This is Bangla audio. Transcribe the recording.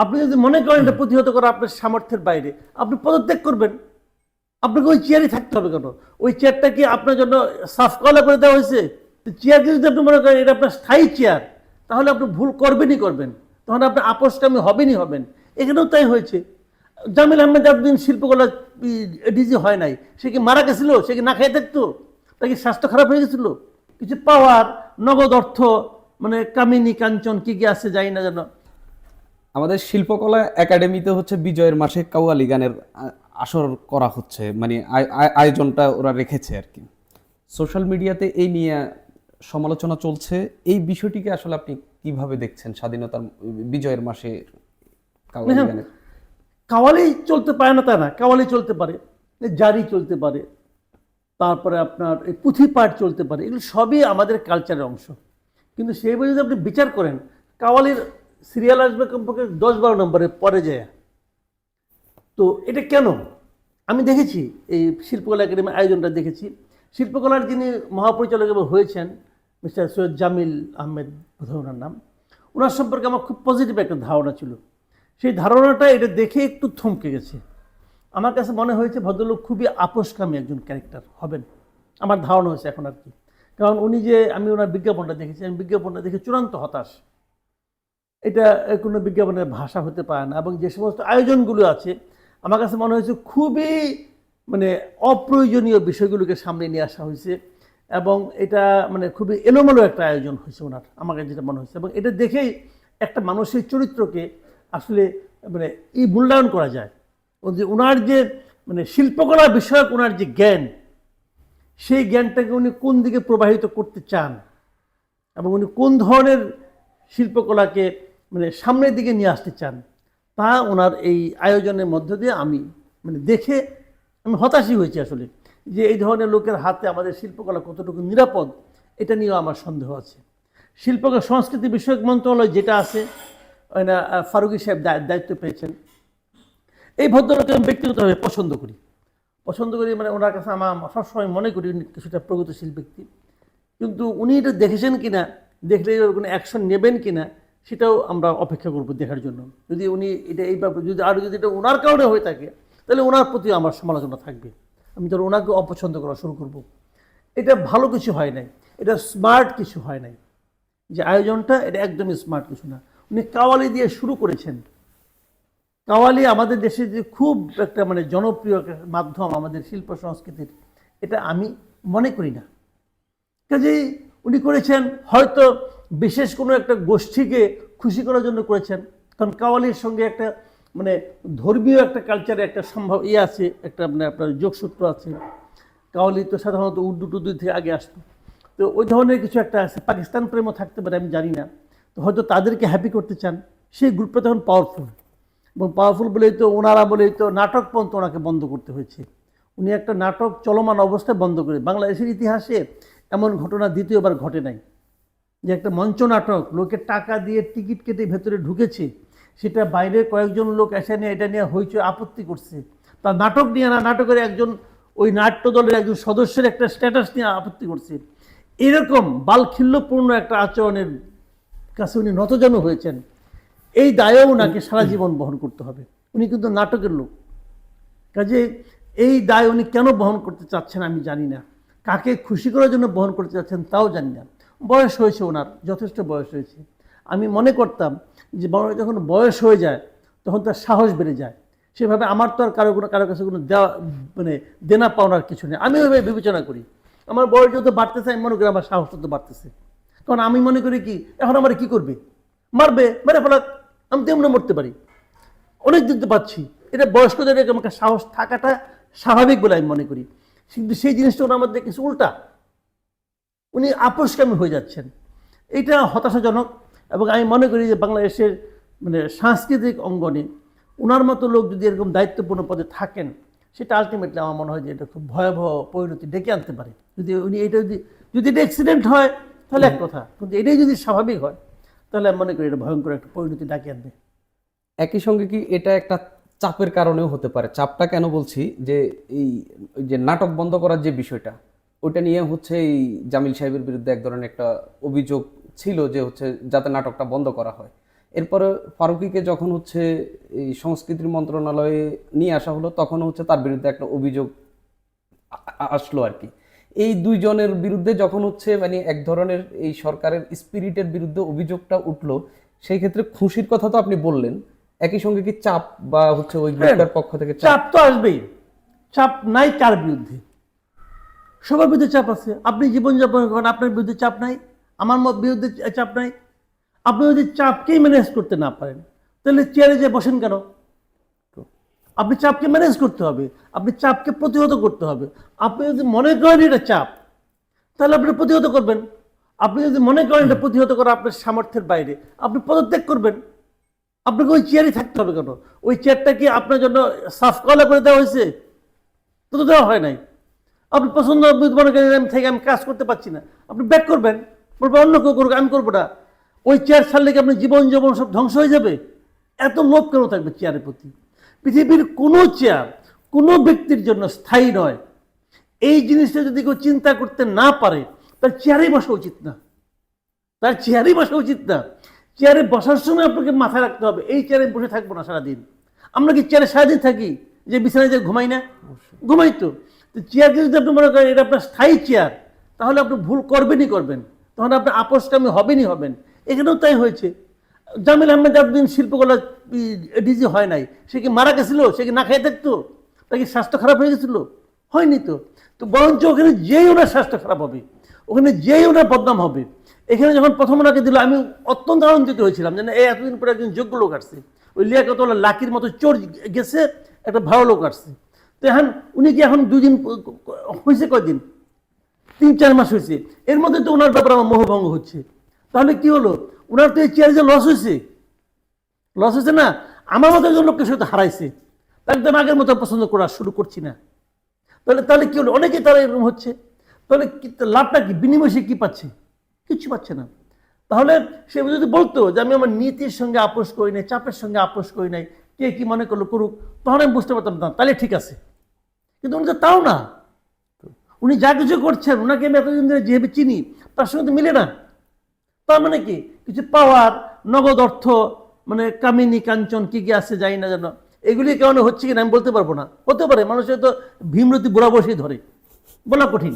আপনি যদি মনে করেন এটা প্রতিহত করা আপনার সামর্থ্যের বাইরে, আপনি পদত্যাগ করবেন। আপনাকে ওই চেয়ারই থাকতে হবে কেন? ওই চেয়ারটা কি আপনার জন্য সাফ কলা করে দেওয়া হয়েছে? চেয়ারকে যদি আপনি মনে করেন এটা আপনার স্থায়ী চেয়ার, তাহলে আপনি ভুল করবেনই করবেন, তখন আপনি আপোষকামী হবেনই হবেন। এখানেও তাই হয়েছে। জামিল আহমেদ এতদিন শিল্পকলা ডিজি হয় নাই, সে কি মারা গেছিল? সে কি না খেয়ে থাকতো? তার কি স্বাস্থ্য খারাপ হয়ে গেছিল? কিছু পাওয়ার, নগদ অর্থ, মানে কামিনী কাঞ্চন কি কি আছে জানি না যেন। আমাদের শিল্পকলা একাডেমিতে হচ্ছে বিজয়ের মাসে কাওয়ালি গানের আসর করা হচ্ছে, মানে আয়োজনটা ওরা রেখেছে আর কি। সোশ্যাল মিডিয়াতে এই নিয়ে সমালোচনা চলছে। এই বিষয়টিকে আসলে আপনি কিভাবে দেখছেন, স্বাধীনতার বিজয়ের মাসে কাওয়ালি দেখেন, গানের? কাওয়ালি চলতে পারে না তা না, কাওয়ালি চলতে পারে, জারি চলতে পারে, তারপরে আপনার এই পুঁথি পাঠ চলতে পারে, এগুলো সবই আমাদের কালচারের অংশ। কিন্তু সেইভাবে যদি আপনি বিচার করেন, কাওয়ালির সিরিয়াল আসবে কমপক্ষে 10-12 নম্বরের পরে যায়। তো এটা কেন? আমি দেখেছি এই শিল্পকলা একাডেমির আয়োজনটা দেখেছি। শিল্পকলার যিনি মহাপরিচালক হয়েছেন মিস্টার সৈয়দ জামিল আহমেদ, বোধহয় ওনার নাম, ওনার সম্পর্কে আমার খুব পজিটিভ একটা ধারণা ছিল। সেই ধারণাটা এটা দেখে একটু থমকে গেছে। আমার কাছে মনে হয়েছে ভদ্রলোক খুবই আপোষকামী একজন ক্যারেক্টার হবেন, আমার ধারণা হয়েছে এখন আর কি। কারণ উনি যে, আমি ওনার বিজ্ঞাপনটা দেখেছি, আমি বিজ্ঞাপনটা দেখে চূড়ান্ত হতাশ। এটা কোনো বিজ্ঞাপনের ভাষা হতে পারে না। এবং যে সমস্ত আয়োজনগুলো আছে, আমার কাছে মনে হয়েছে খুবই মানে অপ্রয়োজনীয় বিষয়গুলোকে সামনে নিয়ে আসা হয়েছে। এবং এটা মানে খুবই এলোমেলো একটা আয়োজন হয়েছে ওনার, আমার কাছে যেটা মনে হয়েছে। এবং এটা দেখেই একটা মানুষের চরিত্রকে আসলে মানে মূল্যায়ন করা যায়। ও যে ওনার যে মানে শিল্পকলা বিষয়ক ওনার যে জ্ঞান, সেই জ্ঞানটাকে উনি কোন দিকে প্রবাহিত করতে চান এবং উনি কোন ধরনের শিল্পকলাকে মানে সামনের দিকে নিয়ে আসতে চান, তা ওনার এই আয়োজনের মধ্য দিয়ে আমি মানে দেখে আমি হতাশই হয়েছি আসলে। যে এই ধরনের লোকের হাতে আমাদের শিল্পকলা কতটুকু নিরাপদ, এটা নিয়েও আমার সন্দেহ আছে। শিল্পকলা সংস্কৃতি বিষয়ক মন্ত্রণালয় যেটা আছে, না ফারুকী সাহেব দায়িত্ব পেয়েছেন, এই ভদ্রলোককে আমি ব্যক্তিগতভাবে পছন্দ করি, মানে ওনার কাছে আমার সবসময় মনে করি উনি কিছুটা প্রগতিশীল ব্যক্তি। কিন্তু উনি এটা দেখেছেন কিনা, দেখলে ওর কোনো অ্যাকশন নেবেন কিনা, সেটাও আমরা অপেক্ষা করব দেখার জন্য। যদি উনি এটা এই ব্যাপারে যদি আরও যদি এটা ওনার কারণে হয়ে থাকে, তাহলে ওনার প্রতিও আমার সমালোচনা থাকবে। আমি ধরো ওনাকে অপছন্দ করা শুরু করব। এটা ভালো কিছু হয় নাই, এটা স্মার্ট কিছু হয় নাই। যে আয়োজনটা এটা একদমই স্মার্ট কিছু না। উনি কাওয়ালি দিয়ে শুরু করেছেন। কাওয়ালি আমাদের দেশে যে খুব একটা মানে জনপ্রিয় একটা মাধ্যম আমাদের শিল্প সংস্কৃতির, এটা আমি মনে করি না। কাজেই উনি করেছেন হয়তো বিশেষ কোনো একটা গোষ্ঠীকে খুশি করার জন্য করেছেন। কারণ কাওয়ালির সঙ্গে একটা মানে ধর্মীয় একটা কালচারে একটা সম্ভব আছে, একটা মানে আপনার যোগসূত্র আছে। কাওয়ালি তো সাধারণত উর্দু টুর্দু থেকে আগে আসতো। তো ওই ধরনের কিছু একটা আছে, পাকিস্তান প্রেমও থাকতে পারে, আমি জানি না। তো হয়তো তাদেরকে হ্যাপি করতে চান, সেই গ্রুপটা তখন পাওয়ারফুল। এবং পাওয়ারফুল বলেই তো ওনারা বলেই তো নাটক পর্যন্ত ওনাকে বন্ধ করতে হয়েছে। উনি একটা নাটক চলমান অবস্থায় বন্ধ করে, বাংলাদেশের ইতিহাসে এমন ঘটনা দ্বিতীয়বার ঘটে নাই যে একটা মঞ্চ নাটক লোকের টাকা দিয়ে টিকিট কেটে ভেতরে ঢুকেছে, সেটা বাইরের কয়েকজন লোক এসে নিয়ে এটা নিয়ে হইচই আপত্তি করছে। তার নাটক নিয়ে না, নাটকের একজন ওই নাট্য দলের একজন সদস্যের একটা স্ট্যাটাস নিয়ে আপত্তি করছে। এরকম বালখিল্যপূর্ণ একটা আচরণের কাছে উনি নতজানু হয়েছেন। এই দায়ও ওনাকে সারা জীবন বহন করতে হবে। উনি কিন্তু নাটকের লোক। কাজে এই দায় উনি কেন বহন করতে চাচ্ছেন আমি জানি না। কাকে খুশি করার জন্য বহন করতে চাচ্ছেন তাও জানি না। বয়স হয়েছে ওনার, যথেষ্ট বয়স হয়েছে। আমি মনে করতাম যে বড় যখন বয়স হয়ে যায় তখন তার সাহস বেড়ে যায়। সেভাবে আমার তো আর কারো কাছে কোনো দেওয়া মানে দেনা পাওনার কিছু নেই। আমি ওইভাবে বিবেচনা করি। আমার বয়স যত বাড়তেছে আমি মনে করি আমার সাহস তত বাড়তেছে। কারণ আমি মনে করি কি, এখন আমার কি করবে, মারবে, মেরে ফেলা, আমি তেমন মরতে পারি, অনেক দিতে পাচ্ছি। এটা বয়স্কদের আমাকে সাহস থাকাটা স্বাভাবিক বলে আমি মনে করি। কিন্তু সেই জিনিসটা ওনার মধ্যে কিছু উল্টা, উনি আপোষকামী হয়ে যাচ্ছেন। এটা হতাশাজনক। এবং আমি মনে করি যে বাংলাদেশের মানে সাংস্কৃতিক অঙ্গনে ওনার মতো লোক যদি এরকম দায়িত্বপূর্ণ পদে থাকেন, সেটা আলটিমেটলি আমার মনে হয় যে এটা খুব ভয়াবহ পরিণতি ডেকে আনতে পারে। যদি উনি এটা যদি এটা অ্যাক্সিডেন্ট হয় তাহলে এক কথা, কিন্তু এটাই যদি স্বাভাবিক হয় তাহলে আমি মনে করি এটা ভয়ঙ্কর একটা পরিণতি ডাকে আনবে। একই সঙ্গে কি এটা একটা চাপের কারণেও হতে পারে? চাপটা কেন বলছি, যে এই ওই যে নাটক বন্ধ করার যে বিষয়টা, ওটা নিয়ে হচ্ছে এই জামিল সাহেবের বিরুদ্ধে এক ধরনের একটা অভিযোগ ছিল যে হচ্ছে যাতে নাটকটা বন্ধ করা হয়। এরপরে ফারুকীকে যখন হচ্ছে এই সংস্কৃতি মন্ত্রণালয়ে নিয়ে আসা হলো, তখন হচ্ছে তার বিরুদ্ধে একটা অভিযোগ আসলো আর কি। এই দুইজনের বিরুদ্ধে যখন হচ্ছে মানে এক ধরনের এই সরকারের স্পিরিটের বিরুদ্ধে অভিযোগটা উঠলো, সেই ক্ষেত্রে খুশির কথা তো আপনি বললেন, একই সঙ্গে কি চাপ বা হচ্ছে ওই গ্রুপের পক্ষ থেকে চাপ তো আসবেই। চাপ নাই কার বিরুদ্ধে? সবার বিরুদ্ধে চাপ আছে। আপনি জীবনযাপন করেন, আপনার বিরুদ্ধে চাপ নাই, আমার বিরুদ্ধে চাপ নাই। আপনি যদি চাপকেই ম্যানেজ করতে না পারেন, তাহলে চেয়ারে যে বসেন কেন? আপনি চাপকে ম্যানেজ করতে হবে, আপনি চাপকে প্রতিহত করতে হবে। আপনি যদি মনে করেন এটা চাপ, তাহলে আপনি প্রতিহত করবেন। আপনি যদি মনে করেন এটা প্রতিহত করা আপনার সামর্থ্যের বাইরে, আপনি পদত্যাগ করবেন। আপনাকে ওই চেয়ারই থাকতে হবে কেন? ওই চেয়ারটা কি আপনার জন্য সাফ কলা করে দেওয়া হয়েছে? তো দেওয়া হয় নাই। আপনি পছন্দ মনে করেন থেকে আমি কাজ করতে পারছি না, আপনি ব্যাক করবেন, বলবেন অন্য কেউ করুক, আমি করবো না। ওই চেয়ার ছাড়লে কি আপনার জীবন জীবন সব ধ্বংস হয়ে যাবে? এত লোভ কেন থাকবে চেয়ারের প্রতি? পৃথিবীর কোনো চেয়ার কোনো ব্যক্তির জন্য স্থায়ী নয়। এই জিনিসটা যদি কেউ চিন্তা করতে না পারে, তার চেয়ারেই বসা উচিত না। তার চেয়ারেই বসা উচিত না। চেয়ারে বসার সময় আপনাকে মাথায় রাখতে হবে, এই চেয়ারে বসে থাকবো না সারাদিন। আমরা কি চেয়ারে সারাদিন থাকি যে বিছানায় যে ঘুমাই না? ঘুমাই তো। চেয়ারকে যদি আপনি মনে করেন এটা আপনার স্থায়ী চেয়ার, তাহলে আপনি ভুল করবেনই করবেন, তখন আপনি আপোষকামী হবেনই হবেন। এখানেও তাই হয়েছে। জামিল আহমেদ যতদিন শিল্পকলা ডিজি হয় নাই, সে কি মারা গেছিল? সে কি না খেয়ে থাকতো? তার কি স্বাস্থ্য খারাপ হয়ে গেছিল? হয়নি তো। তো বরঞ্চ ওখানে যেই ওনার স্বাস্থ্য খারাপ হবে, ওখানে যেই ওনার বদনাম হবে। এখানে যখন প্রথম ওনাকে দিল, আমি অত্যন্ত আনন্দিত হয়েছিলাম যে এই এতদিন পরে একজন যোগ্য লোক আসছে। ওই লিয়াকতওয়ালা লাকির মতো চোর গেছে, একটা ভালো লোক আসছে। তো এখন উনি কি এখন 2 দিন হয়েছে, কয়দিন, 3-4 মাস হয়েছে, এর মধ্যে তো ওনার ব্যাপারে আমার মোহভঙ্গ হচ্ছে। তাহলে কি হলো? ওনার তো এই চেয়ারে যে লস হয়েছে, লস হয়েছে না? আমার মতো একজন লোককে সাথে হারাইছে, তাকে তো আমি আগের মতো পছন্দ করা শুরু করছি না। তাহলে তাহলে কি হলো? অনেকেই তারা এরকম হচ্ছে। তাহলে লাভটা কি? বিনিময় সে কি পাচ্ছে? কিচ্ছু পাচ্ছে না। তাহলে সে যদি বলতো যে আমি আমার নীতির সঙ্গে আপোষ করি নাই, চাপের সঙ্গে আপোষ করি নাই, কে কি মনে করলো করুক, তখন আমি বুঝতে পারতাম না, তাহলে ঠিক আছে। কিন্তু উনি তো তাও না। উনি যা কিছু করছেন, ওনাকে আমি এতদিন ধরে যেভাবে চিনি, তার সঙ্গে তো মিলে না। তার মানে কি? কিছু পাওয়ার, নগদ অর্থ, মানে কামিনী কাঞ্চন কি কি আছে যাই না যেন, এগুলি কেমন হচ্ছে কিনা আমি বলতে পারবো না। হতে পারে, মানুষের তো ভীমরতি বুড়া বসেই ধরে, বলা কঠিন।